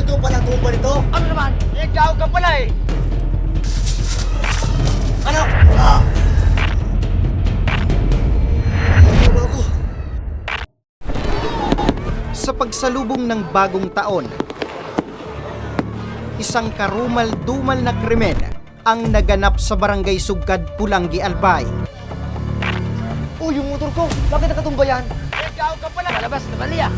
ikaw pala ang tumba nito? Ano naman? Ikaw ka pala eh! Ano? Ah! Ano ako? Sa pagsalubong ng bagong taon, isang karumal-dumal na krimen ang naganap sa barangay Sugkad, Pulangi, Albay. Oh, yung motor ko! Bakit nakatumba yan? Ikaw ka pala! Malabas na baliya!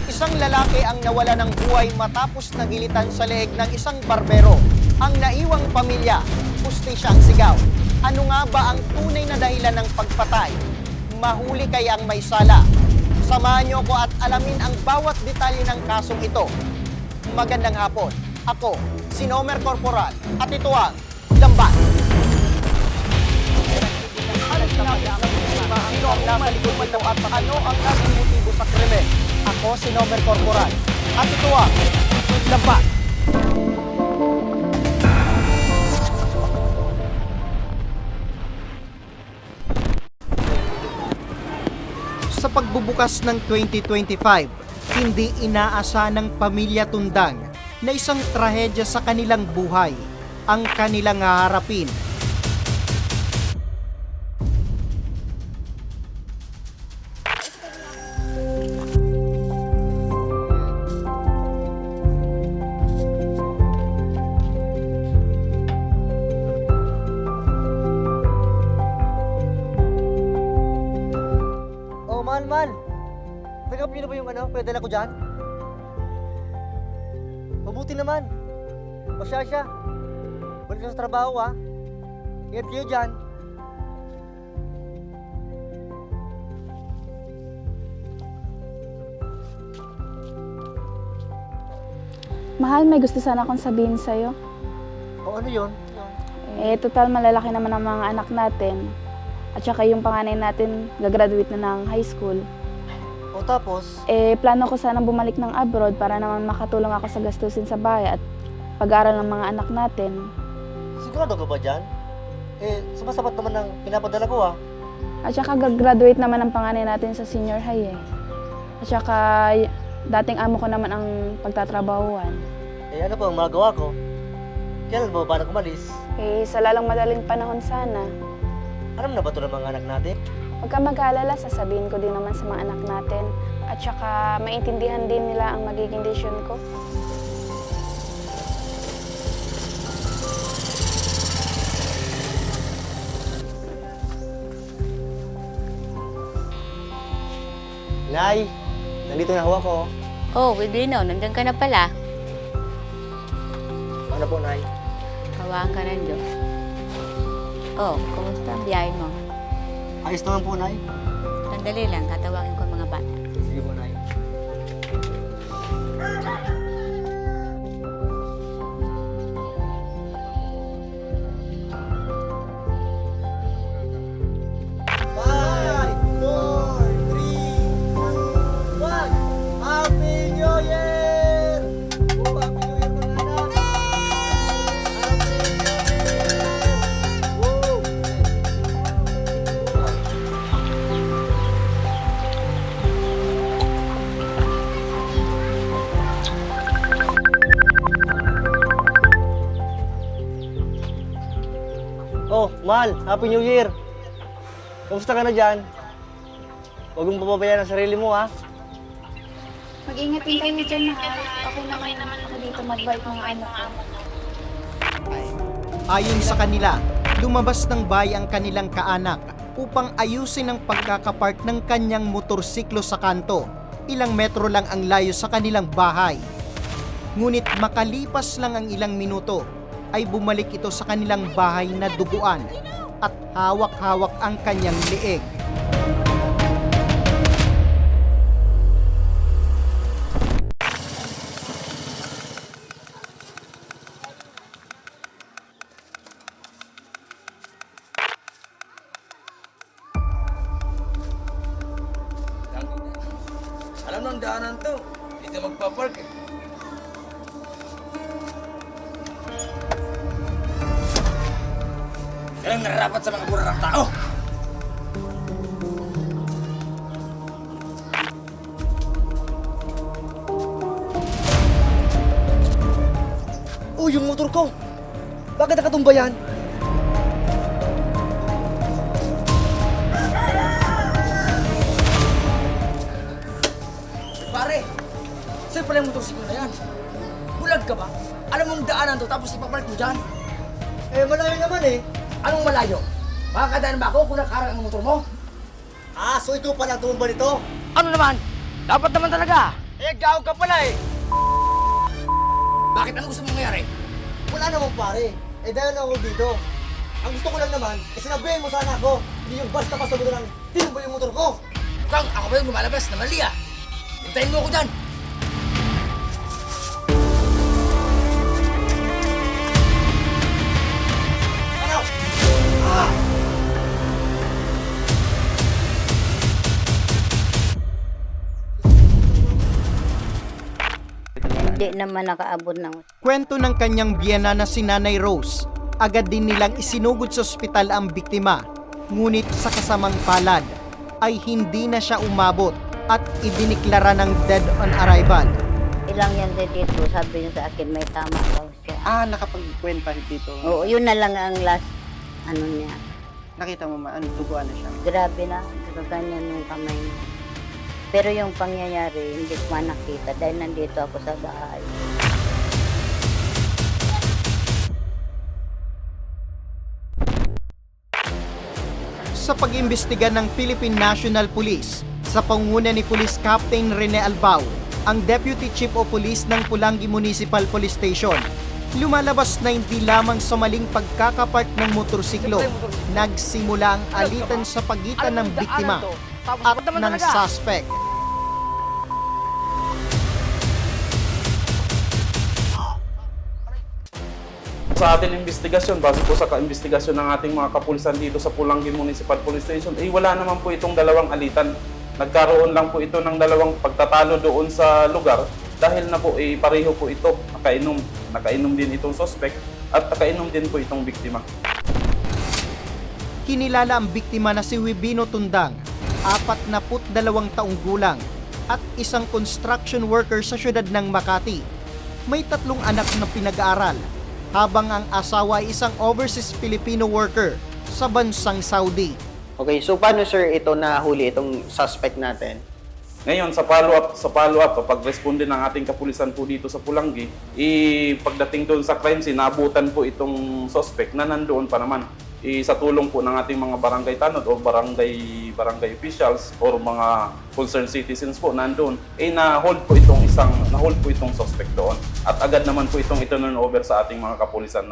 Isang lalaki ang nawala ng buhay matapos nagilitan sa leeg ng isang barbero. Ang naiwang pamilya, hustisya ang sigaw. Ano nga ba ang tunay na dahilan ng pagpatay? Mahuli kaya ang may sala? Samahan niyo ko at alamin ang bawat detalye ng kasong ito. Magandang hapon. Ako, si Nomer Corporal at ito ang Lambat. Sino ang nasa likod nito at ano ang nasa motibo sa krimen? Ako si Nomer Corporal at ito ang Lambat. Sa pagbubukas ng 2025, hindi inaasa ng pamilya Tundang na isang trahedya sa kanilang buhay ang kanilang haharapin. Oh, mahal. Pick up niyo na ba yung pwede ko dyan? Mabuti naman. Pasya. Balik ka sa trabaho, ha? Ingat kayo dyan. Mahal, may gusto sana akong sabihin sa'yo. O ano yun? Total malalaki naman ang mga anak natin. At saka yung panganay natin, gagraduate na ng high school. O tapos? Plano ko sanang bumalik ng abroad para naman makatulong ako sa gastusin sa bahay at pag-aaral ng mga anak natin. Sigurado ka ba dyan? Sumasapat naman ng pinapadala ko, ha? At saka gagraduate naman ang panganay natin sa senior high eh. At saka dating amo ko naman ang pagtatrabahuan. Ano po ang magawa ko? Kailan ba paano kumalis? Sa lalang madaling panahon sana. Alam na ba ito ng mga anak natin? Huwag ka mag-aalala, sasabihin ko din naman sa mga anak natin. At saka maintindihan din nila ang magiging desisyon ko. Nay, nandito na ho ako. Oh, Widrino, nandiyan ka na pala. Ano po, Nay? Kawaan ka ng Diyos. Oh, kumusta ang biyahe mo? Ayos naman po, Nay. Sandali lang, tatawagin ko ang mga bata. Sige po, Nay. Oh, Mahal, Happy New Year! Kamusta ka na dyan? Huwag mong papabayaan ang sarili mo, ha? Mag-ingat din kayo dyan, mahal. Okay naman ako dito mag-bike mga anak ko. Ayon sa kanila, lumabas ng bahay ang kanilang kaanak upang ayusin ang pagkakapark ng kanyang motorsiklo sa kanto. Ilang metro lang ang layo sa kanilang bahay. Ngunit makalipas lang ang ilang minuto, ay bumalik ito sa kanilang bahay na duguan at hawak-hawak ang kanyang leeg. Alam ng daanan to, dito magpapark eh. Yan ang nararapat sa mga burarang tao. yung motor ko. Bakit nakatumba yan? Pare, saan pala yung motorsiklo na yan? Bulag ka ba? Alam mong daanan to tapos ipapark mo dyan? Eh, malayo naman eh. Anong malayo? Makakadaan ba ako kung nakarang ang motor mo? Ah, so ito pala tumba nito. Ano naman? Dapat naman talaga. Eh, gaw ka pala eh. Bakit? Ano gusto mong mangyari? Wala naman pare. Eh, dahil na ako dito. Ang gusto ko lang naman, sinabihin mo sana ako. Hindi yung basta basta mo lang tinumba yung motor ko. Mukhang ako ba yung lumalabas na mali ah? Hintayin mo ako dyan! Ano? Hindi naman nakaabot ng Kwento ng kanyang biyana na si Nanay Rose, agad din nilang isinugod sa ospital ang biktima. Ngunit sa kasamang palad ay hindi na siya umabot at idiniklara ng dead on arrival. ilang yan sa dito. Sabi niya sa akin may tama daw siya. Ah, nakapagkwenta dito. Oo, yun na lang ang last ano niya. Nakita mo ano, duguan na siya. Grabe na, ganyan yung kamay niya. Pero yung pangyayari, hindi ko man nakita dahil nandito ako sa bahay. Sa pag-imbestiga ng Philippine National Police, sa pangunguna ni Police Captain Rene Albao, ang Deputy Chief of Police ng Pulangi Municipal Police Station, lumalabas na hindi lamang sa maling pagkakapark ng motorsiklo, nagsimula ang alitan sa pagitan ng biktima at ng suspect. Sa ating investigasyon, base po sa ka-investigasyon ng ating mga kapulisan dito sa Pulangi Municipal Police Station, wala naman po itong dalawang alitan. Nagkaroon lang po ito ng dalawang pagtatalo doon sa lugar dahil na po pareho po ito, nakainom. Nakainom din itong suspect at nakainom din po itong biktima. Kinilala ang biktima na si Wibino Tundang, 42 taong gulang at isang construction worker sa syudad ng Makati. May 3 anak na pinag-aaral, habang ang asawa ay isang overseas Filipino worker sa bansang Saudi. Okay, so paano sir ito nahuli itong suspect natin? Ngayon, sa follow-up, pag-responde ng ating kapulisan po dito sa Pulangi, pagdating doon sa crime scene, naabutan po itong suspect na nandoon pa naman. Sa tulong po ng ating mga barangay tanod o barangay officials or mga concerned citizens po nandoon, na-hold po itong suspect doon. At agad naman po itong iturn over sa ating mga kapulisan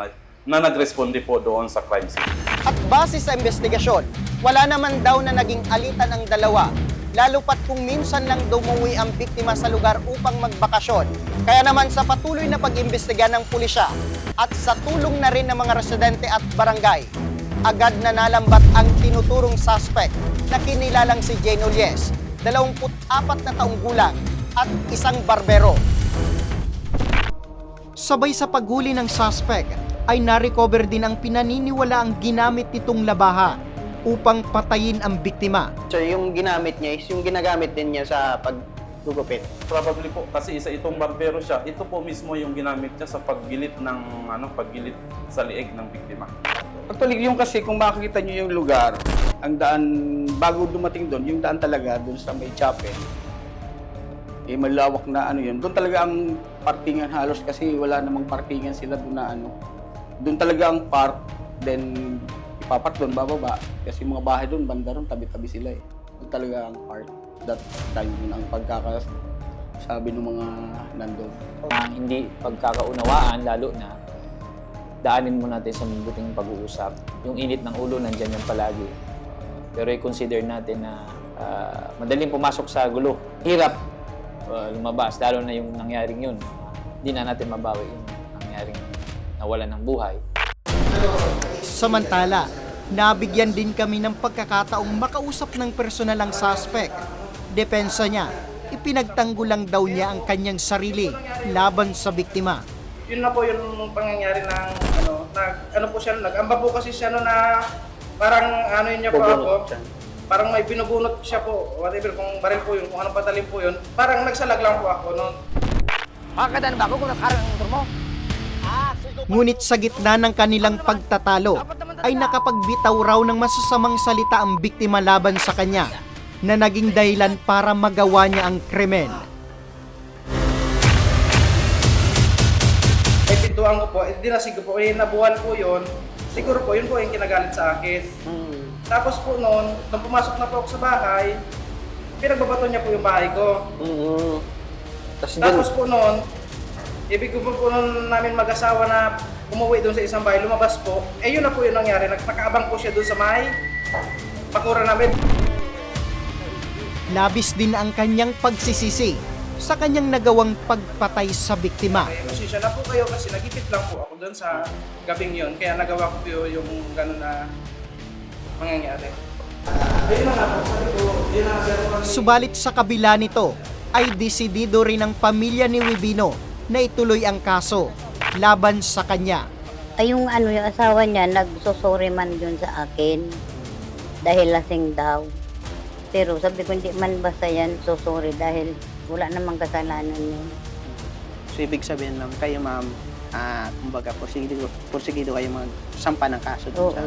na nagresponde po doon sa crime scene. At base sa investigasyon, wala naman daw na naging alitan ang dalawa, lalo pat kung minsan lang dumuwi ang biktima sa lugar upang magbakasyon. Kaya naman sa patuloy na pag-imbestiga ng pulisya at sa tulong na rin ng mga residente at barangay, agad na nalambat ang tinuturong suspect na kinilalang si Jane Ulies, 24 na taong gulang at isang barbero. Sabay sa paghuli ng suspect, ay na-recover din ang pinaniniwalaang ginamit nitong labaha upang patayin ang biktima. Sir, yung ginamit niya is yung ginagamit din niya sa paggugupit. Probably po, kasi isa itong barbero siya, ito po mismo yung ginamit niya sa paggilit paggilit sa lieg ng biktima. Actually, yung kasi kung makikita nyo yung lugar, ang daan, bago dumating doon, yung daan talaga doon sa may chapel, malawak na yun. Doon talaga ang parkingan halos kasi wala namang parkingan sila doon na Doon talaga ang park, then ipapark doon, bababa. Kasi mga bahay doon, banda doon, tabi-tabi sila eh. Doon talaga ang park. That time yun ang pagkakasabi ng mga nandun. Hindi pagkakaunawaan, lalo na daanin mo natin sa mabuting pag-uusap. Yung init ng ulo, nandyan yan palagi. Pero i-consider natin na madaling pumasok sa gulo. Hirap lumabas, lalo na yung nangyaring yun. Hindi na natin mabawi yung nangyaring nawalan ng buhay. Samantala, nabigyan din kami ng pagkakataong makausap ng personal ang suspect. Depensa niya, ipinagtanggol lang daw niya ang kanyang sarili laban sa biktima. Yun na po yung pangyayari ng po siya, nag-amba po kasi siya na parang niya po ako. Parang may binubunot siya po, whatever, kung baril po yun, kung anong patalim po yun, parang nagsalag lang po ako noon. Makakadaan ba ako kung nakarang ang motor mo? Ah, so ito Ngunit sa gitna ng kanilang pagtatalo, ay nakapagbitaw raw ng masasamang salita ang biktima laban sa kanya na naging dahilan para magawa niya ang krimen. May pintuan ko po, dinasig ko po, nabuhan po yun. Siguro po, yun po yung kinagalit sa akin. Tapos po noon, nung pumasok na po ako sa bahay, pinagbabato niya po yung bahay ko. Tapos po noon, ibig ko po noon namin mag-asawa na umuwi doon sa isang bahay, lumabas po. Eh yun na po yung nangyari, nakaabang po siya doon sa may pakura namin. Labis din ang kanyang pagsisisi sa kanyang nagawang pagpatay sa biktima. Pasensya na po kayo kasi nagipit lang po ako doon sa gabing yun. Kaya nagawa ko po yung gano'n na mangyayari. Subalit sa kabila nito, ay desidido rin ang pamilya ni Wibino na ituloy ang kaso laban sa kanya. Ay yung asawa niya, nagsusuri man yun sa akin. Dahil lasing daw. Pero sabi ko, hindi man basta yan susuri dahil wala namang kasalanan yun. So, ibig sabihin, ma'am, kayo, ma'am, kumbaga, porsigido kayo magsampa ng kaso dun sa...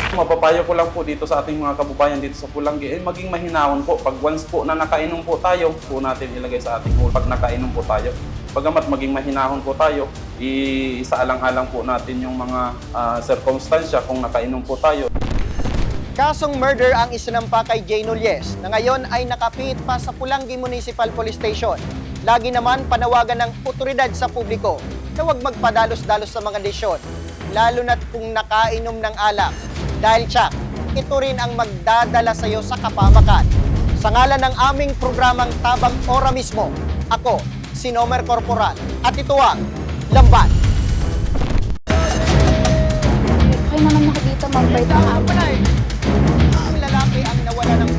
Mapapayo ko lang po dito sa ating mga kababayan dito sa Pulangi, maging mahinahon po. Pag once po na nakainom po tayo, po natin ilagay sa ating ulo. Pag nakainom po tayo, bagamat maging mahinahon po tayo, isaalang-alang po natin yung mga circumstansya kung nakainom po tayo. Kasong murder ang isinampa kay Jay Nulles na ngayon ay nakapit pa sa Pulangi Municipal Police Station. Lagi naman panawagan ng otoridad sa publiko na huwag magpadalos-dalos sa mga desisyon, lalo na't kung nakainom ng alak. Dahil tiyak, ito rin ang magdadala sa iyo sa kapamakan. Sa ngalan ng aming programang Tabang Ora mismo, ako, si Nomer Corporal, at ito ang Lamban. Kayo naman nakikita, mabait ang amo. Ang lalaki ang nawala ng